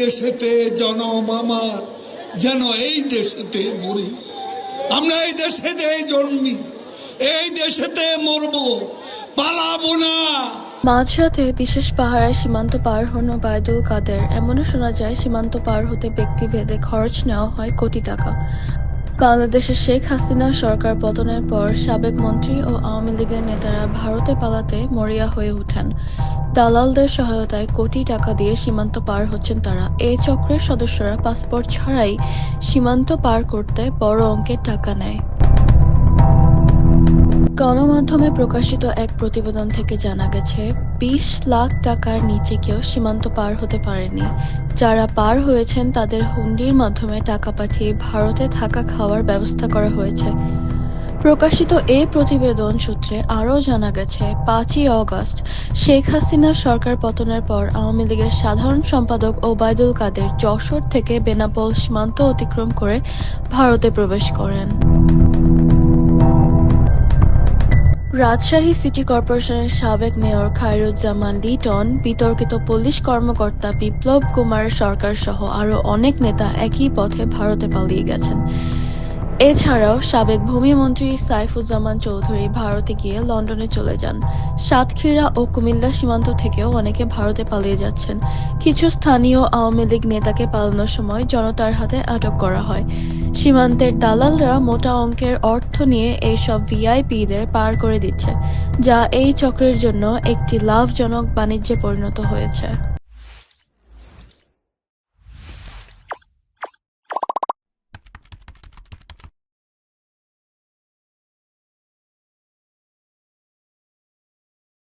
দেশেতে জনম আমার, যেন এই দেশেতে মরি। আমরা এই দেশেতে জন্মি, এই দেশেতে মরবো, পালাবো না। মাঝরাতে বিশেষ পাহারায় সীমান্ত পার হন ওবায়দুল কাদের। এমনও শোনা যায় সীমান্ত পার হতে ব্যক্তিভেদে খরচ নেওয়া হয় কোটি টাকা। বাংলাদেশের শেখ হাসিনা সরকার পতনের পর সাবেক মন্ত্রী ও আওয়ামী লীগের নেতারা ভারতে পালাতে মরিয়া হয়ে ওঠেন। দালালদের সহায়তায় কোটি টাকা দিয়ে সীমান্ত পার হচ্ছেন তারা। এই চক্রের সদস্যরা পাসপোর্ট ছাড়াই সীমান্ত পার করতে বড় অঙ্কের টাকা নেয়। গণমাধ্যমে প্রকাশিত এক প্রতিবেদন থেকে জানা গেছে ২০ লাখ টাকার নিচে কেউ সীমান্ত পার হতে পারেনি। যারা পার হয়েছেন তাদের হুন্ডির মাধ্যমে টাকা পাঠিয়ে ভারতে থাকা খাওয়ার ব্যবস্থা করা হয়েছে। প্রকাশিত এই প্রতিবেদন সূত্রে আরও জানা গেছে ৫ই অগস্ট শেখ হাসিনার সরকার পতনের পর আওয়ামী লীগের সাধারণ সম্পাদক ওবায়দুল কাদের যশোর থেকে বেনাপোল সীমান্ত অতিক্রম করে ভারতে প্রবেশ করেন। রাজশাহী সিটি কর্পোরেশনের সাবেক মেয়র খায়রুজ্জামান লিটন, বিতর্কিত পুলিশ কর্মকর্তা বিপ্লব কুমার সরকার সহ আরও অনেক নেতা একই পথে ভারতে পালিয়ে গেছেন। এছাড়াও সাবেক ভূমিমন্ত্রী সাইফুজ্জামান চৌধুরী ভারতে গিয়ে লন্ডনে চলে যান। সাতক্ষীরা ও কুমিল্লা সীমান্ত থেকেও অনেকে ভারতে পালিয়ে যাচ্ছেন। কিছু স্থানীয় আওয়ামী লীগ নেতাকে পালানোর সময় জনতার হাতে আটক করা হয়। সীমান্তের দালালরা মোটা অঙ্কের অর্থ নিয়ে এইসব ভিআইপিদের পার করে দিচ্ছে, যা এই চক্রের জন্য একটি লাভজনক বাণিজ্যে পরিণত হয়েছে।